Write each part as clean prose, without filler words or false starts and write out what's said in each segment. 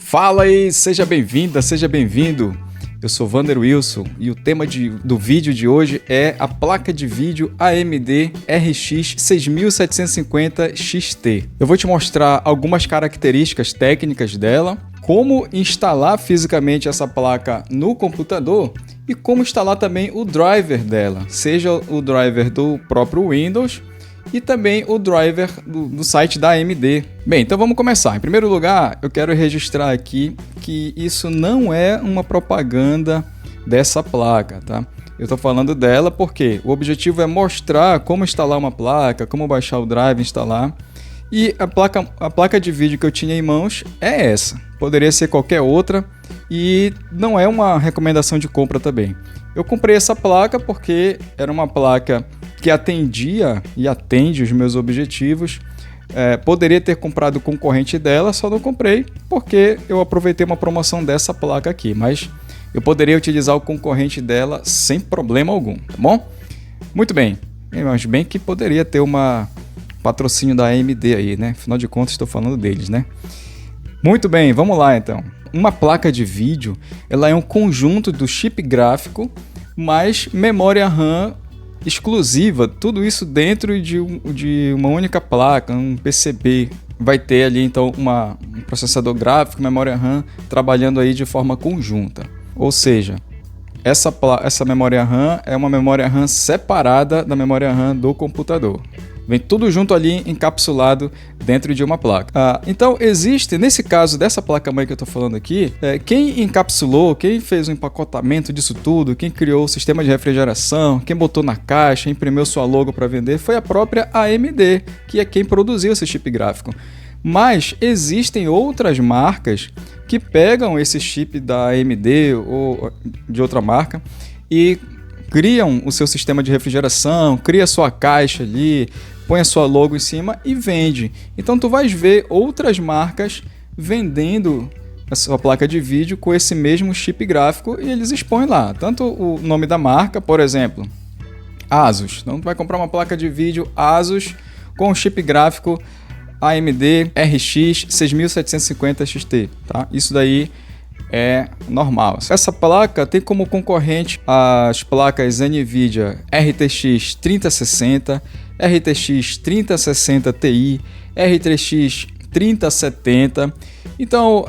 Fala aí, seja bem-vinda, seja bem-vindo. Eu sou Vander Wilson e o tema do vídeo de hoje é a placa de vídeo AMD RX 6750 XT. Eu vou te mostrar algumas características técnicas dela, como instalar fisicamente essa placa no computador e como instalar também o driver dela, seja o driver do próprio Windows e também o driver do site da AMD. Bem, então vamos começar. Em primeiro lugar, eu quero registrar aqui que isso não é uma propaganda dessa placa, tá? Eu estou falando dela porque o objetivo é mostrar como instalar uma placa, como baixar o drive e instalar. E a placa de vídeo que eu tinha em mãos é essa. Poderia ser qualquer outra e não é uma recomendação de compra também. Eu comprei essa placa porque era uma placa que atendia e atende os meus objetivos. Poderia ter comprado o concorrente dela, só não comprei porque eu aproveitei uma promoção dessa placa aqui, mas eu poderia utilizar o concorrente dela sem problema algum, tá bom? Muito bem, mas bem que poderia ter uma patrocínio da AMD aí, né? Afinal de contas estou falando deles, né? Muito bem, vamos lá então. Uma placa de vídeo, ela é um conjunto do chip gráfico mais memória RAM exclusiva, tudo isso dentro de uma única placa, um PCB. Vai ter ali então um processador gráfico, memória RAM trabalhando aí de forma conjunta. Ou seja, essa memória RAM é uma memória RAM separada da memória RAM do computador. Vem tudo junto ali, encapsulado dentro de uma placa. Então existe, nesse caso dessa placa-mãe que eu estou falando aqui, quem encapsulou, quem fez o empacotamento disso tudo, quem criou o sistema de refrigeração, quem botou na caixa, imprimiu sua logo para vender, foi a própria AMD, que é quem produziu esse chip gráfico. Mas existem outras marcas que pegam esse chip da AMD ou de outra marca e criam o seu sistema de refrigeração, cria a sua caixa ali, põe a sua logo em cima e vende. Então tu vais ver outras marcas vendendo a sua placa de vídeo com esse mesmo chip gráfico e eles expõem lá, tanto o nome da marca, por exemplo, Asus. Então tu vai comprar uma placa de vídeo Asus com chip gráfico AMD RX 6750 XT, tá? Isso daí é normal. Essa placa tem como concorrente as placas NVIDIA RTX 3060, RTX 3060 Ti, RTX 3070. Então,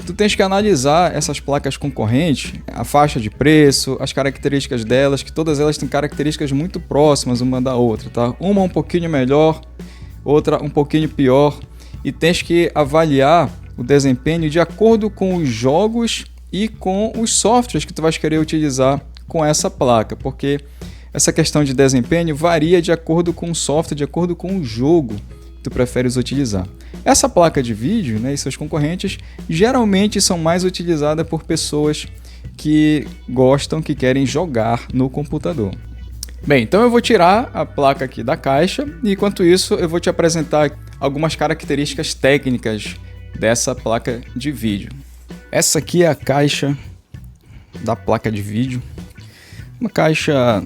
tu tens que analisar essas placas concorrentes, a faixa de preço, as características delas, que todas elas têm características muito próximas uma da outra, tá? Uma um pouquinho melhor, outra um pouquinho pior, e tens que avaliar o desempenho de acordo com os jogos e com os softwares que tu vais querer utilizar com essa placa, porque essa questão de desempenho varia de acordo com o software, de acordo com o jogo que tu preferes utilizar. Essa placa de vídeo, né, e seus concorrentes geralmente são mais utilizadas por pessoas que gostam, que querem jogar no computador. Bem, então eu vou tirar a placa aqui da caixa e enquanto isso eu vou te apresentar algumas características técnicas dessa placa de vídeo. Essa aqui é a caixa da placa de vídeo, uma caixa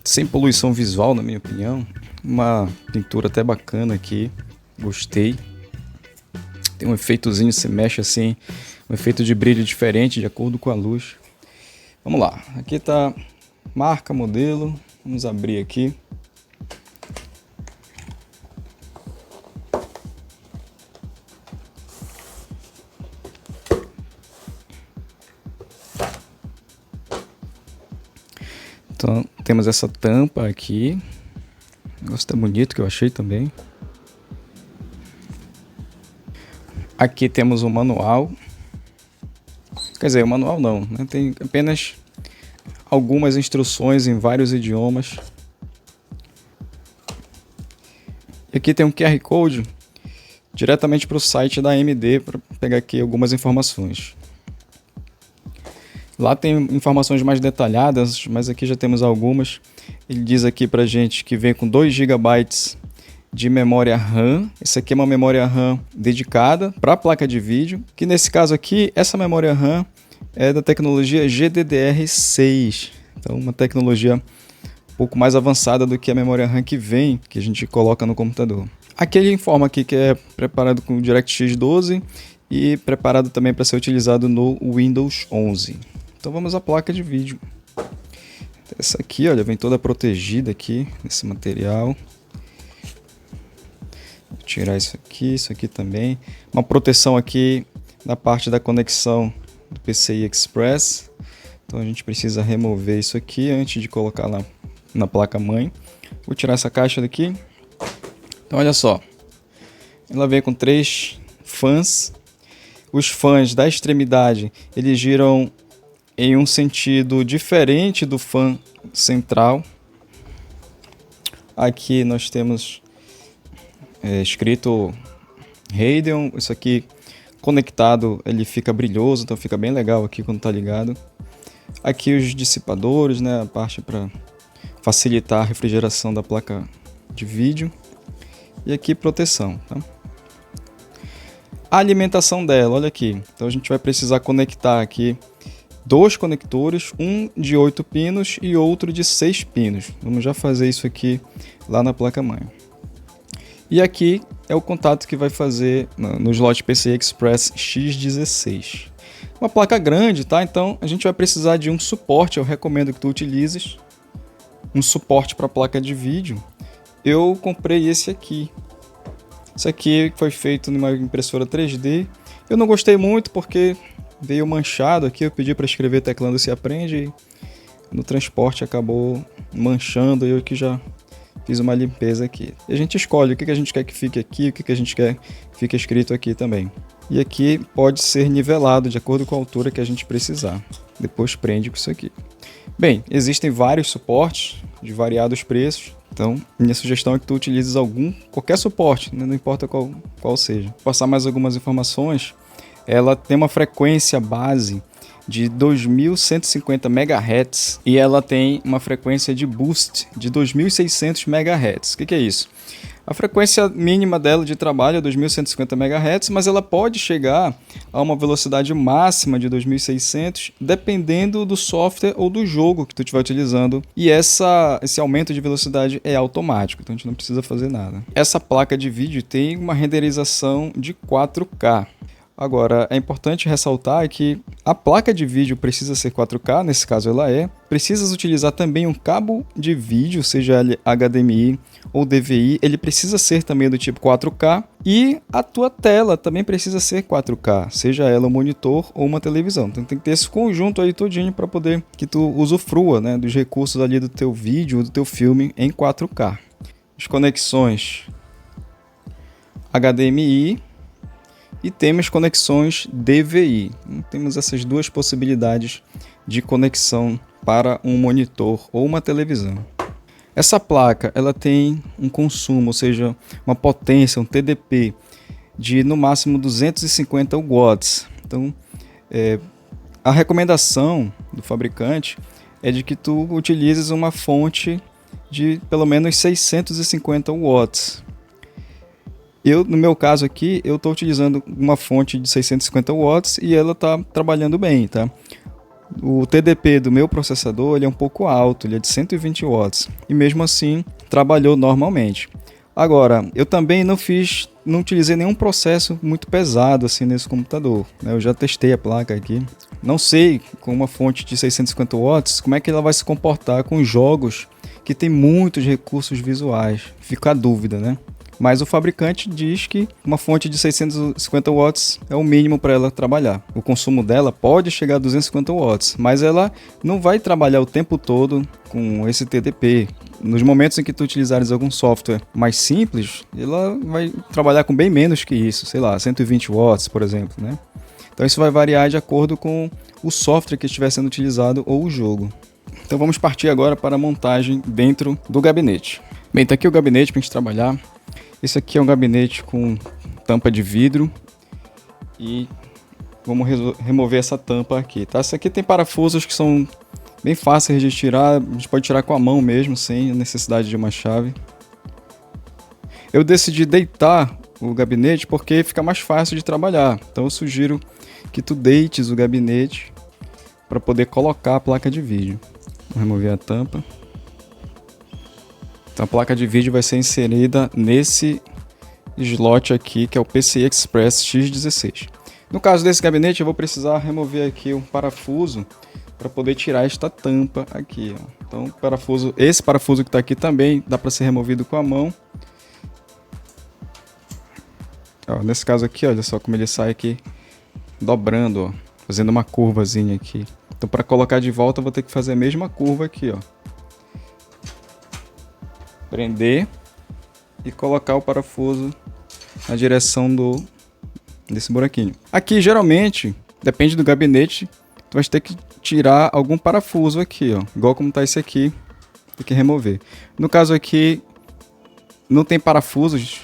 sem poluição visual, na minha opinião, uma pintura até bacana aqui, gostei. Tem um efeitozinho, se mexe assim, um efeito de brilho diferente de acordo com a luz. Vamos lá, aqui tá marca, modelo, vamos abrir aqui. Então, temos essa tampa aqui. O negócio tá bonito, que eu achei também. Aqui temos o manual. Quer dizer, o manual não, né? Tem apenas algumas instruções em vários idiomas. E aqui tem um QR Code diretamente para o site da AMD para pegar aqui algumas informações. Lá tem informações mais detalhadas, mas aqui já temos algumas. Ele diz aqui pra gente que vem com 2 GB de memória RAM. Essa aqui é uma memória RAM dedicada para a placa de vídeo, que nesse caso aqui, essa memória RAM é da tecnologia GDDR6. Então, uma tecnologia um pouco mais avançada do que a memória RAM que vem, que a gente coloca no computador. Aqui ele informa aqui que é preparado com DirectX 12 e preparado também para ser utilizado no Windows 11. Então vamos à placa de vídeo. Essa aqui, olha, vem toda protegida aqui nesse material. Vou tirar isso aqui também. Uma proteção aqui na parte da conexão do PCI Express. Então a gente precisa remover isso aqui antes de colocar na placa-mãe. Vou tirar essa caixa daqui. Então olha só, ela vem com 3 fãs. Os fãs da extremidade, eles giram em um sentido diferente do fã central. Aqui nós temos escrito Radeon. Isso aqui conectado ele fica brilhoso, então fica bem legal aqui quando está ligado. Aqui os dissipadores, né, a parte para facilitar a refrigeração da placa de vídeo. E aqui proteção, tá? A alimentação dela, olha aqui. Então a gente vai precisar conectar aqui 2 conectores, um de 8 pinos e outro de 6 pinos. Vamos já fazer isso aqui lá na placa-mãe. E aqui é o contato que vai fazer no slot PCI Express X16. Uma placa grande, tá? Então a gente vai precisar de um suporte, eu recomendo que tu utilizes um suporte para placa de vídeo. Eu comprei esse aqui. Esse aqui foi feito numa impressora 3D. Eu não gostei muito porque veio manchado aqui. Eu pedi para escrever teclando se aprende e no transporte acabou manchando. Eu que já fiz uma limpeza aqui. E a gente escolhe o que a gente quer que fique aqui, o que a gente quer que fique escrito aqui também. E aqui pode ser nivelado de acordo com a altura que a gente precisar. Depois prende com isso aqui. Bem, existem vários suportes de variados preços. Então, minha sugestão é que tu utilizes qualquer suporte, né? Não importa qual seja. Vou passar mais algumas informações. Ela tem uma frequência base de 2150 MHz e ela tem uma frequência de boost de 2600 MHz. O que é isso? A frequência mínima dela de trabalho é 2150 MHz, mas ela pode chegar a uma velocidade máxima de 2600, dependendo do software ou do jogo que tu estiver utilizando. E esse aumento de velocidade é automático, então a gente não precisa fazer nada. Essa placa de vídeo tem uma renderização de 4K. Agora, é importante ressaltar que a placa de vídeo precisa ser 4K, nesse caso ela é. Precisas utilizar também um cabo de vídeo, seja ele HDMI ou DVI, ele precisa ser também do tipo 4K. E a tua tela também precisa ser 4K, seja ela um monitor ou uma televisão. Então tem que ter esse conjunto aí todinho para poder que tu usufrua, né, dos recursos ali do teu vídeo, do teu filme em 4K. As conexões HDMI e temos conexões DVI. Temos essas duas possibilidades de conexão para um monitor ou uma televisão. Essa placa ela tem um consumo, ou seja, uma potência, um TDP de no máximo 250 watts. Então, a recomendação do fabricante é de que tu utilizes uma fonte de pelo menos 650 watts. No meu caso aqui, eu estou utilizando uma fonte de 650 watts e ela está trabalhando bem, tá? O TDP do meu processador ele é um pouco alto, ele é de 120 watts e mesmo assim trabalhou normalmente. Agora, eu também não utilizei nenhum processo muito pesado assim nesse computador, né? Eu já testei a placa aqui. Não sei, com uma fonte de 650 watts, como é que ela vai se comportar com jogos que tem muitos recursos visuais. Fica a dúvida, né? Mas o fabricante diz que uma fonte de 650 watts é o mínimo para ela trabalhar. O consumo dela pode chegar a 250 watts, mas ela não vai trabalhar o tempo todo com esse TDP. Nos momentos em que tu utilizares algum software mais simples, ela vai trabalhar com bem menos que isso, sei lá, 120 watts, por exemplo, né? Então isso vai variar de acordo com o software que estiver sendo utilizado ou o jogo. Então vamos partir agora para a montagem dentro do gabinete. Bem, tá aqui o gabinete para a gente trabalhar. Esse aqui é um gabinete com tampa de vidro e vamos remover essa tampa aqui, tá? Esse aqui tem parafusos que são bem fáceis de tirar, a gente pode tirar com a mão mesmo, sem a necessidade de uma chave. Eu decidi deitar o gabinete porque fica mais fácil de trabalhar, então eu sugiro que tu deites o gabinete para poder colocar a placa de vídeo. Vou remover a tampa. Então a placa de vídeo vai ser inserida nesse slot aqui, que é o PCI Express X16. No caso desse gabinete, eu vou precisar remover aqui um parafuso para poder tirar esta tampa aqui, ó. Então, esse parafuso que está aqui também dá para ser removido com a mão. Ó, nesse caso aqui, olha só como ele sai aqui dobrando, ó, fazendo uma curvazinha aqui. Então, para colocar de volta, eu vou ter que fazer a mesma curva aqui, ó. Prender e colocar o parafuso na direção desse buraquinho. Aqui, geralmente, depende do gabinete, tu vai ter que tirar algum parafuso aqui, ó. Igual como tá esse aqui, tem que remover. No caso aqui, não tem parafusos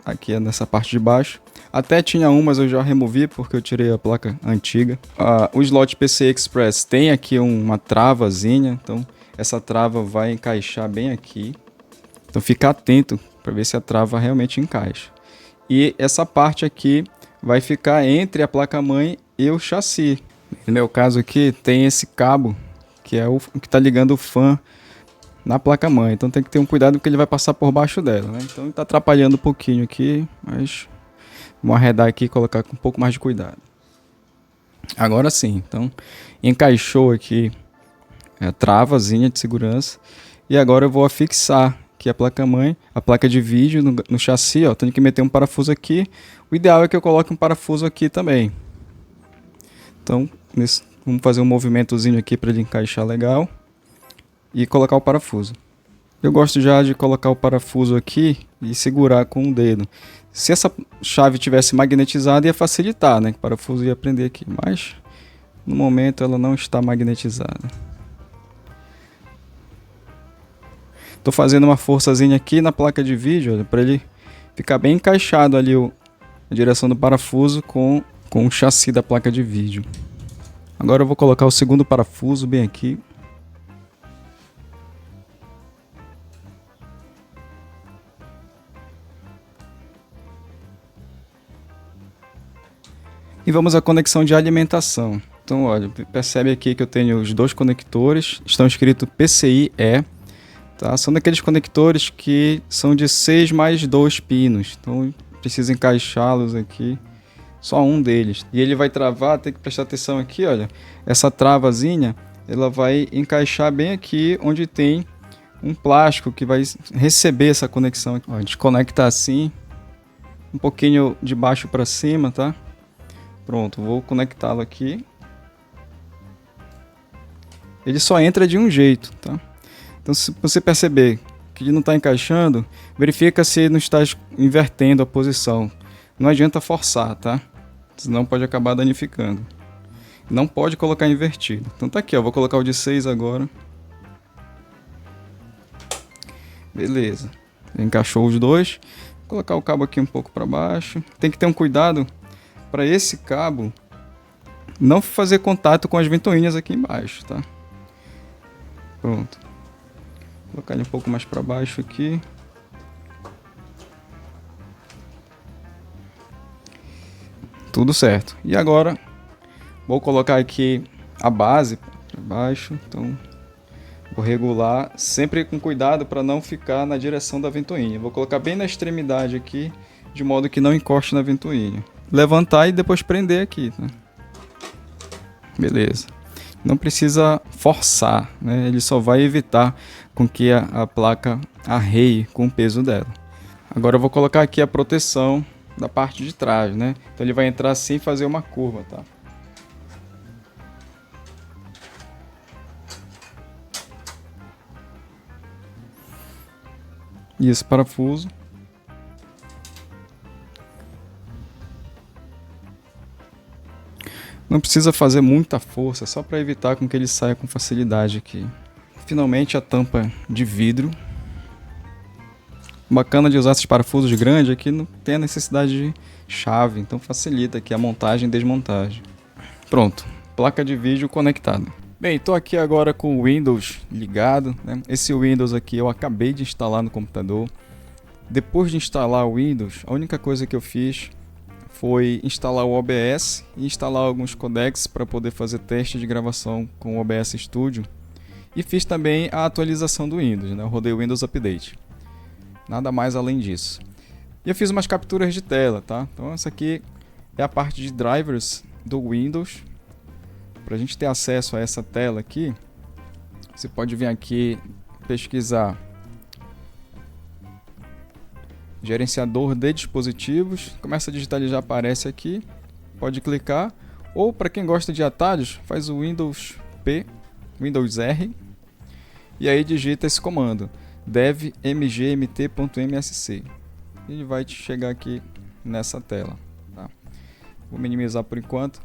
aqui nessa parte de baixo. Até tinha um, mas eu já removi porque eu tirei a placa antiga. O slot PCI Express tem aqui uma travazinha, então essa trava vai encaixar bem aqui. Então fica atento para ver se a trava realmente encaixa. E essa parte aqui vai ficar entre a placa-mãe e o chassi. No meu caso aqui tem esse cabo, que é o que está ligando o fan na placa-mãe. Então tem que ter um cuidado porque ele vai passar por baixo dela, né? Então está atrapalhando um pouquinho aqui, mas vamos arredar aqui e colocar com um pouco mais de cuidado. Agora sim, então encaixou aqui a travazinha de segurança. E agora eu vou afixar aqui a placa-mãe, a placa de vídeo no chassi, ó. Tenho que meter um parafuso aqui. O ideal é que eu coloque um parafuso aqui também. Então, vamos fazer um movimentozinho aqui para ele encaixar legal e colocar o parafuso. Eu gosto já de colocar o parafuso aqui e segurar com o dedo. Se essa chave tivesse magnetizada, ia facilitar, né? O parafuso ia prender aqui, mas no momento ela não está magnetizada. Estou fazendo uma forçazinha aqui na placa de vídeo para ele ficar bem encaixado ali a direção do parafuso com o chassi da placa de vídeo. Agora eu vou colocar o segundo parafuso bem aqui. E vamos à conexão de alimentação. Então, olha, percebe aqui que eu tenho os dois conectores, estão escritos PCI-E, tá? São daqueles conectores que são de 6 mais 2 pinos, então precisa encaixá-los aqui, só um deles. E ele vai travar, tem que prestar atenção aqui, olha, essa travazinha, ela vai encaixar bem aqui onde tem um plástico que vai receber essa conexão. Ó, desconecta assim, um pouquinho de baixo para cima, tá? Pronto, vou conectá-lo aqui. Ele só entra de um jeito, tá? Então, se você perceber que ele não está encaixando, verifica se não está invertendo a posição. Não adianta forçar, tá? Senão pode acabar danificando. Não pode colocar invertido. Então tá aqui, ó. Vou colocar o de 6 agora. Beleza. Encaixou os dois. Vou colocar o cabo aqui um pouco para baixo. Tem que ter um cuidado para esse cabo não fazer contato com as ventoinhas aqui embaixo, tá? Pronto. Vou colocar ele um pouco mais para baixo aqui. Tudo certo. E agora vou colocar aqui a base para baixo. Então vou regular sempre com cuidado para não ficar na direção da ventoinha. Vou colocar bem na extremidade aqui, de modo que não encoste na ventoinha. Levantar e depois prender aqui, tá? Beleza. Não precisa forçar, né? Ele só vai evitar com que a placa arreie com o peso dela. Agora eu vou colocar aqui a proteção da parte de trás, né? Então ele vai entrar assim e fazer uma curva, tá? E esse parafuso. Não precisa fazer muita força, só para evitar com que ele saia com facilidade aqui. Finalmente a tampa de vidro. Bacana de usar esses parafusos grandes aqui, não tem a necessidade de chave, então facilita aqui a montagem e desmontagem. Pronto, placa de vídeo conectada. Bem, estou aqui agora com o Windows ligado, né? Esse Windows aqui eu acabei de instalar no computador. Depois de instalar o Windows, a única coisa que eu fiz foi instalar o OBS e instalar alguns codecs para poder fazer teste de gravação com o OBS Studio. E fiz também a atualização do Windows, né? Eu rodei o Windows Update. Nada mais além disso. E eu fiz umas capturas de tela, tá? Então essa aqui é a parte de drivers do Windows. Para a gente ter acesso a essa tela aqui, você pode vir aqui pesquisar gerenciador de dispositivos, começa a digitar, ele já aparece aqui, pode clicar, ou para quem gosta de atalhos, faz o Windows P, Windows R, e aí digita esse comando, dev mgmt.msc. Ele vai te chegar aqui nessa tela. Tá? Vou minimizar por enquanto.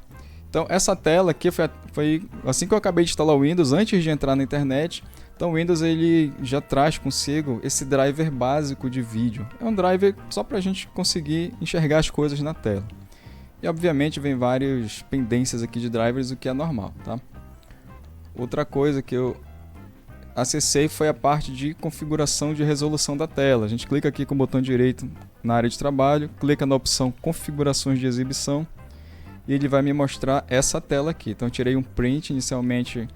Então essa tela aqui foi assim que eu acabei de instalar o Windows, antes de entrar na internet. Então o Windows ele já traz consigo esse driver básico de vídeo. É um driver só para a gente conseguir enxergar as coisas na tela. E obviamente vem várias pendências aqui de drivers, o que é normal. Tá? Outra coisa que eu acessei foi a parte de configuração de resolução da tela. A gente clica aqui com o botão direito na área de trabalho, clica na opção configurações de exibição e ele vai me mostrar essa tela aqui. Então eu tirei um print inicialmente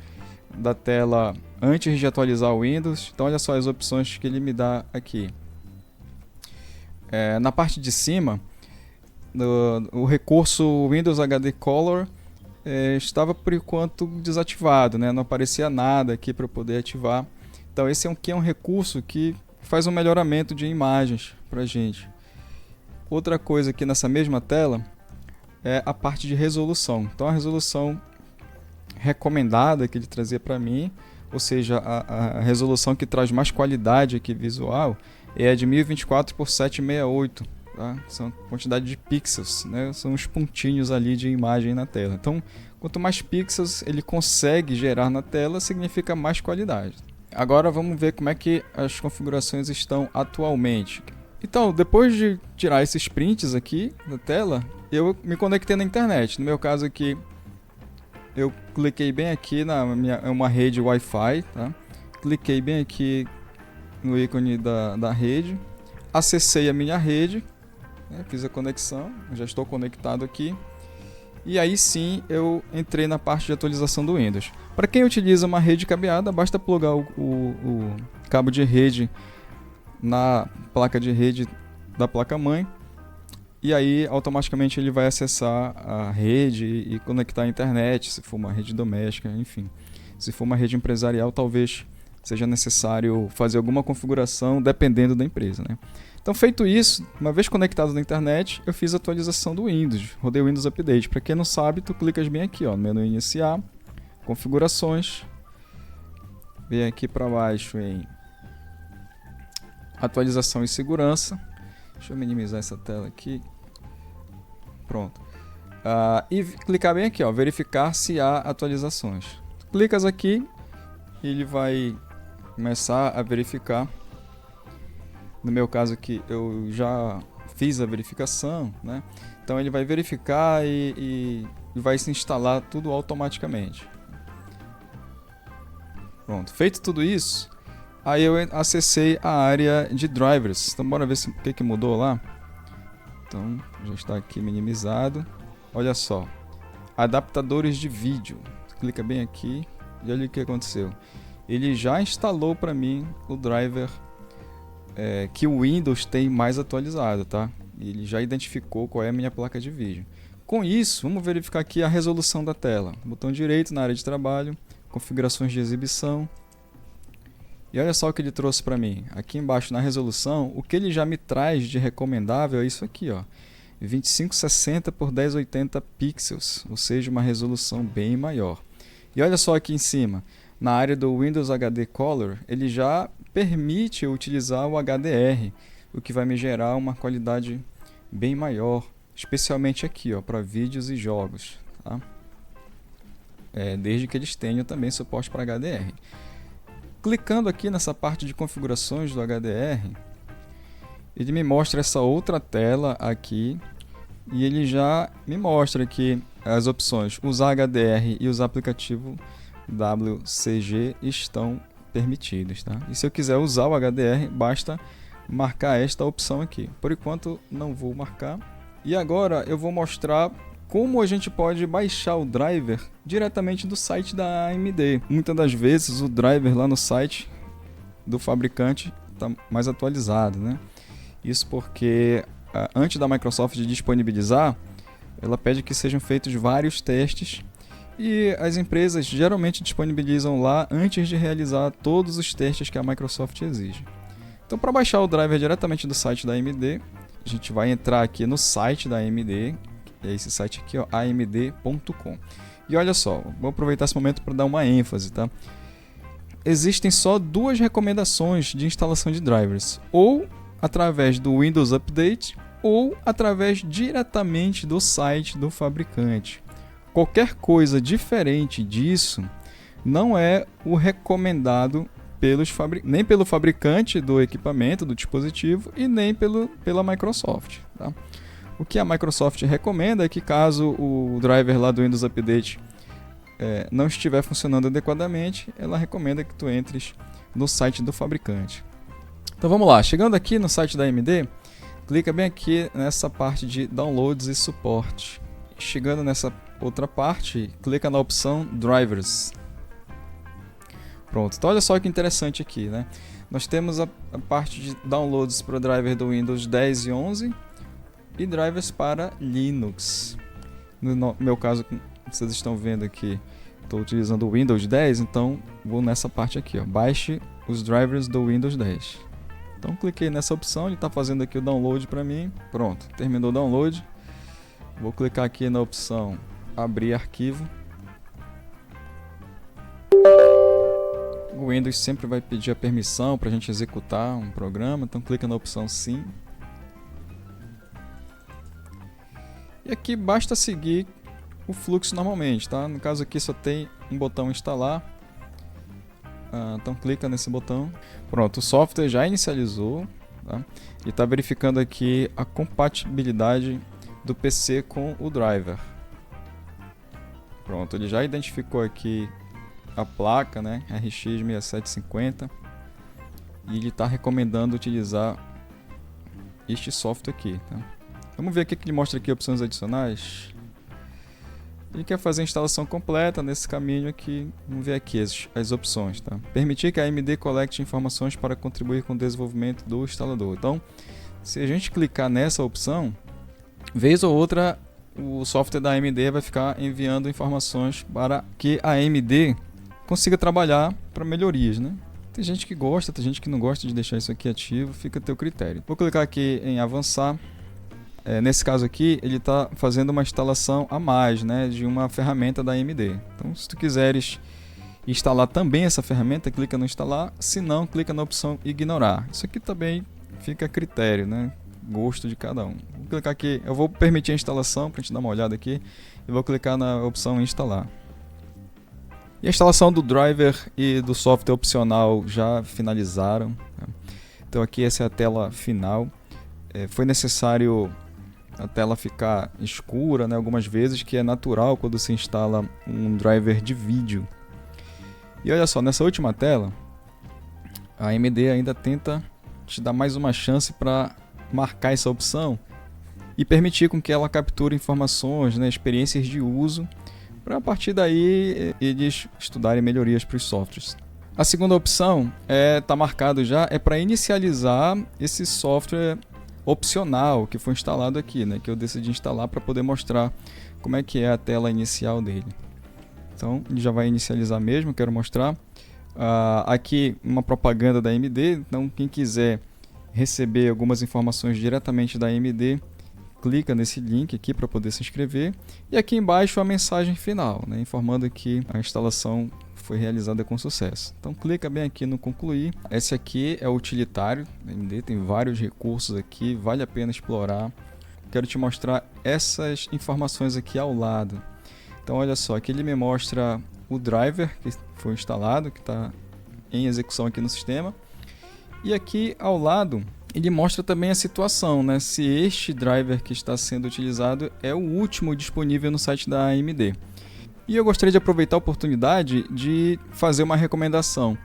da tela antes de atualizar o Windows. Então olha só as opções que ele me dá aqui. Na parte de cima, o recurso Windows HD Color estava por enquanto desativado, né? Não aparecia nada aqui para poder ativar. Então esse aqui é um recurso que faz um melhoramento de imagens para a gente. Outra coisa aqui nessa mesma tela é a parte de resolução. Então a resolução recomendada que ele trazia para mim, ou seja, a resolução que traz mais qualidade aqui visual, é a de 1024 por 768. Tá? São quantidade de pixels, né? São os pontinhos ali de imagem na tela. Então, quanto mais pixels ele consegue gerar na tela, significa mais qualidade. Agora vamos ver como é que as configurações estão atualmente. Então, depois de tirar esses prints aqui da tela, eu me conectei na internet. No meu caso aqui, eu cliquei bem aqui na uma rede Wi-Fi, tá? Cliquei bem aqui no ícone da rede, acessei a minha rede. Fiz a conexão, já estou conectado aqui. E aí sim eu entrei na parte de atualização do Windows. Para quem utiliza uma rede cabeada, basta plugar o cabo de rede na placa de rede da placa-mãe. E aí automaticamente ele vai acessar a rede e conectar a internet, se for uma rede doméstica, enfim. Se for uma rede empresarial, talvez seja necessário fazer alguma configuração dependendo da empresa, né? Então, feito isso, uma vez conectado na internet, eu fiz a atualização do Windows, rodei o Windows Update. Para quem não sabe, tu clicas bem aqui, ó, no menu iniciar, configurações, vem aqui para baixo em atualização e segurança. Deixa eu minimizar essa tela aqui. Pronto. E clicar bem aqui, ó, verificar se há atualizações. Clicas aqui, ele vai começar a verificar. No meu caso aqui, eu já fiz a verificação, né? Então ele vai verificar e vai se instalar tudo automaticamente. Pronto, feito tudo isso, aí eu acessei a área de drivers. Então bora ver o que mudou lá. Então já está aqui minimizado. Olha só, adaptadores de vídeo. Clica bem aqui e olha o que aconteceu. Ele já instalou para mim o driver que o Windows tem mais atualizado, tá? Ele já identificou qual é a minha placa de vídeo. Com isso, vamos verificar aqui a resolução da tela. Botão direito na área de trabalho, configurações de exibição. E olha só o que ele trouxe para mim. Aqui embaixo na resolução, o que ele já me traz de recomendável é isso aqui, ó. 2560 por 1080 pixels, ou seja, uma resolução bem maior. E olha só aqui em cima, na área do Windows HD Color, ele já permite eu utilizar o HDR, o que vai me gerar uma qualidade bem maior, especialmente aqui, para vídeos e jogos, tá? Desde que eles tenham também suporte para HDR. Clicando aqui nessa parte de configurações do HDR, ele me mostra essa outra tela aqui e ele já me mostra aqui as opções usar HDR e usar aplicativo WCG estão permitidos, tá? E se eu quiser usar o HDR, basta marcar esta opção aqui. Por enquanto não vou marcar. E agora eu vou mostrar como a gente pode baixar o driver diretamente do site da AMD. Muitas das vezes o driver lá no site do fabricante está mais atualizado, né? Isso porque antes da Microsoft disponibilizar ela pede que sejam feitos vários testes e as empresas geralmente disponibilizam lá antes de realizar todos os testes que a Microsoft exige. Então, para baixar o driver diretamente do site da AMD, a gente vai entrar aqui no site da AMD, que é esse site aqui, ó, amd.com. E olha só, vou aproveitar esse momento para dar uma ênfase, tá? Existem só duas recomendações de instalação de drivers, ou através do Windows Update, ou através diretamente do site do fabricante. Qualquer coisa diferente disso não é o recomendado nem pelo fabricante do equipamento, do dispositivo, e nem pela Microsoft. Tá? O que a Microsoft recomenda é que caso o driver lá do Windows Update não estiver funcionando adequadamente, ela recomenda que tu entres no site do fabricante. Então vamos lá, chegando aqui no site da AMD, clica bem aqui nessa parte de downloads e suporte. Chegando nessa outra parte, clica na opção Drivers. Pronto, então olha só que interessante aqui, né? Nós temos a parte de downloads para o driver do Windows 10 e 11 e drivers para Linux. No meu caso, vocês estão vendo aqui, estou utilizando o Windows 10, então vou nessa parte aqui, ó, baixe os drivers do Windows 10. Então cliquei nessa opção, ele está fazendo aqui o download para mim. Pronto, terminou o download. Vou clicar aqui na opção abrir arquivo. O Windows sempre vai pedir a permissão para a gente executar um programa, então clica na opção sim. E aqui basta seguir o fluxo normalmente, tá? No caso aqui só tem um botão instalar. Então clica nesse botão. Pronto, o software já inicializou, tá? E está verificando aqui a compatibilidade do PC com o driver. Pronto, ele já identificou aqui a placa, né, RX 6750, e ele está recomendando utilizar este software aqui, tá? Vamos ver aqui que ele mostra aqui opções adicionais. Ele quer fazer a instalação completa nesse caminho aqui. Vamos ver aqui as opções, tá? Permitir que a AMD colete informações para contribuir com o desenvolvimento do instalador. Então, se a gente clicar nessa opção, vez ou outra o software da AMD vai ficar enviando informações para que a AMD consiga trabalhar para melhorias, né? Tem gente que gosta, tem gente que não gosta de deixar isso aqui ativo, fica a teu critério. Vou clicar aqui em avançar. Nesse caso aqui, ele está fazendo uma instalação a mais, né, de uma ferramenta da AMD. Então, se tu quiseres instalar também essa ferramenta, clica no instalar, se não, clica na opção ignorar. Isso aqui também fica a critério, né? Gosto de cada um. Vou clicar aqui, eu vou permitir a instalação para a gente dar uma olhada aqui e vou clicar na opção instalar. E a instalação do driver e do software opcional já finalizaram, né? Então aqui essa é a tela final. Foi necessário a tela ficar escura, né, algumas vezes, que é natural quando se instala um driver de vídeo. E olha só, nessa última tela, a AMD ainda tenta te dar mais uma chance para marcar essa opção e permitir com que ela capture informações, né, experiências de uso, para a partir daí eles estudarem melhorias para os softwares. A segunda opção tá marcado já, é para inicializar esse software opcional que foi instalado aqui, né, que eu decidi instalar para poder mostrar como é que é a tela inicial dele. Então ele já vai inicializar mesmo, quero mostrar. Aqui uma propaganda da AMD, então quem quiser receber algumas informações diretamente da AMD, clica nesse link aqui para poder se inscrever. E aqui embaixo a mensagem final, né, informando que a instalação foi realizada com sucesso. Então clica bem aqui no concluir. Esse aqui é o utilitário da AMD, tem vários recursos aqui, vale a pena explorar. Quero te mostrar essas informações aqui ao lado. Então olha só, aqui ele me mostra o driver que foi instalado, que está em execução aqui no sistema. E aqui ao lado ele mostra também a situação, né? Se este driver que está sendo utilizado é o último disponível no site da AMD. E eu gostaria de aproveitar a oportunidade de fazer uma recomendação.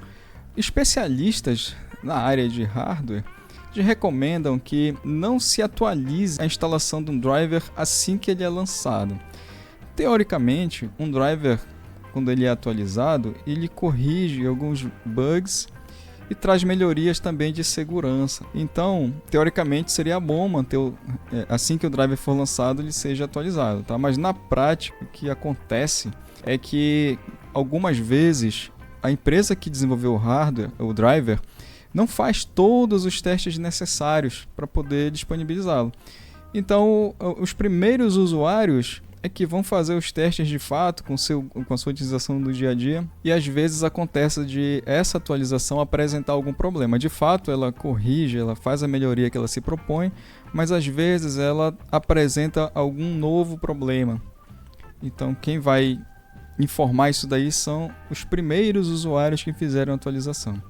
Especialistas na área de hardware recomendam que não se atualize a instalação de um driver assim que ele é lançado. Teoricamente, um driver, quando ele é atualizado, ele corrige alguns bugs e traz melhorias também de segurança. Então, teoricamente, seria bom manter assim que o driver for lançado, ele seja atualizado, tá? Mas na prática, o que acontece é que algumas vezes a empresa que desenvolveu o hardware, o driver, não faz todos os testes necessários para poder disponibilizá-lo. Então, os primeiros usuários é que vão fazer os testes de fato com a sua utilização do dia a dia, e às vezes acontece de essa atualização apresentar algum problema. De fato, ela corrige, ela faz a melhoria que ela se propõe, mas às vezes ela apresenta algum novo problema. Então, quem vai informar isso daí são os primeiros usuários que fizeram a atualização.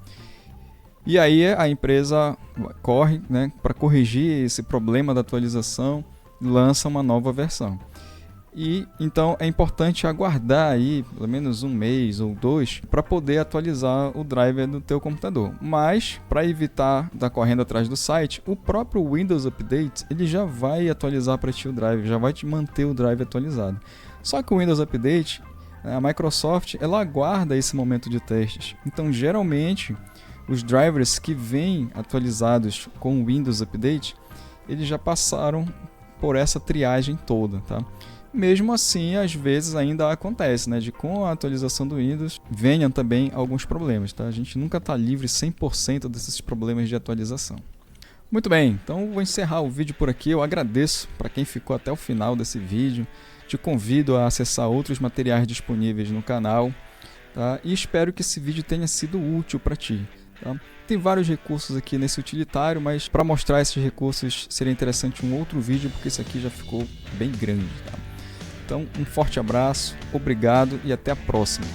E aí a empresa corre, né, para corrigir esse problema da atualização, lança uma nova versão. E então é importante aguardar aí pelo menos 1 mês ou 2 para poder atualizar o driver do teu computador. Mas para evitar estar correndo atrás do site, o próprio Windows Update ele já vai atualizar para ti o driver, já vai te manter o drive atualizado. Só que o Windows Update, a Microsoft, ela aguarda esse momento de testes. Então geralmente os drivers que vêm atualizados com o Windows Update, eles já passaram por essa triagem toda, tá? Mesmo assim, às vezes ainda acontece, né, de com a atualização do Windows venham também alguns problemas, tá? A gente nunca está livre 100% desses problemas de atualização. Muito bem, então vou encerrar o vídeo por aqui. Eu agradeço para quem ficou até o final desse vídeo. Te convido a acessar outros materiais disponíveis no canal, tá? E espero que esse vídeo tenha sido útil para ti. Tá? Tem vários recursos aqui nesse utilitário, mas para mostrar esses recursos seria interessante um outro vídeo, porque esse aqui já ficou bem grande. Tá? Então, um forte abraço, obrigado e até a próxima.